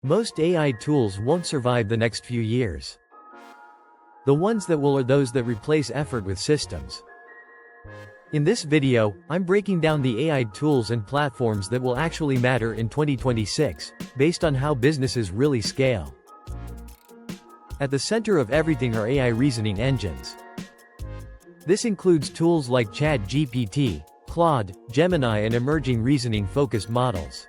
Most AI tools won't survive the next few years. The ones that will are those that replace effort with systems. In this video, I'm breaking down the AI tools and platforms that will actually matter in 2026, based on how businesses really scale. At the center of everything are AI reasoning engines. This includes tools like ChatGPT, Claude, Gemini, and emerging reasoning-focused models.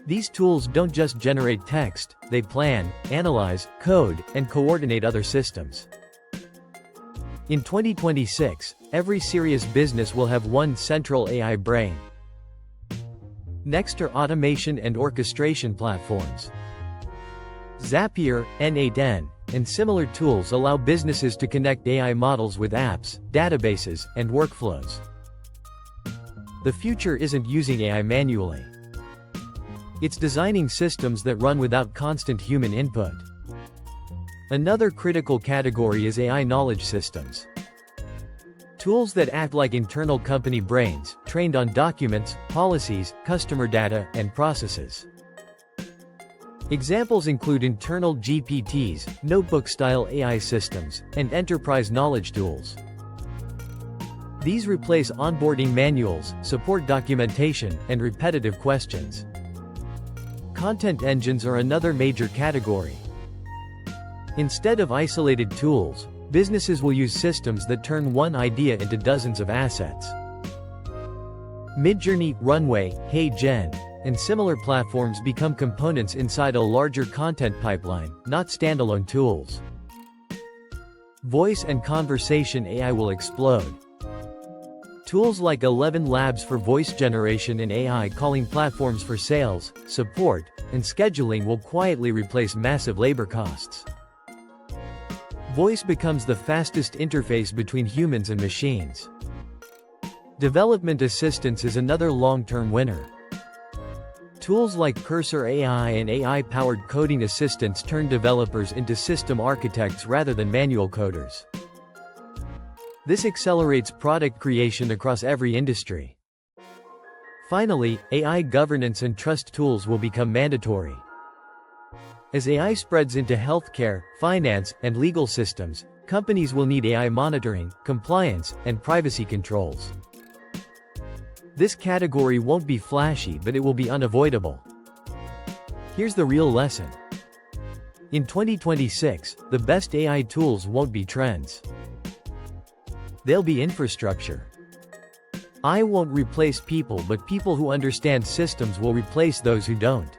These tools don't just generate text, they plan, analyze, code, and coordinate other systems. In 2026, every serious business will have one central AI brain. Next are automation and orchestration platforms. Zapier, N8N, and similar tools allow businesses to connect AI models with apps, databases, and workflows. The future isn't using AI manually. It's designing systems that run without constant human input. Another critical category is AI knowledge systems. Tools that act like internal company brains, trained on documents, policies, customer data, and processes. Examples include internal GPTs, notebook-style AI systems, and enterprise knowledge tools. These replace onboarding manuals, support documentation, and repetitive questions. Content engines are another major category. Instead of isolated tools, businesses will use systems that turn one idea into dozens of assets. Midjourney, Runway, HeyGen, and similar platforms become components inside a larger content pipeline, not standalone tools. Voice and conversation AI will explode. Tools like 11 Labs for voice generation and AI calling platforms for sales, support, and scheduling will quietly replace massive labor costs. Voice becomes the fastest interface between humans and machines. Development assistance is another long-term winner. Tools like Cursor AI and AI-powered coding assistants turn developers into system architects rather than manual coders. This accelerates product creation across every industry. Finally, AI governance and trust tools will become mandatory. As AI spreads into healthcare, finance, and legal systems, companies will need AI monitoring, compliance, and privacy controls. This category won't be flashy, but it will be unavoidable. Here's the real lesson. In 2026, the best AI tools won't be trends. They'll be infrastructure. AI won't replace people, but people who understand systems will replace those who don't.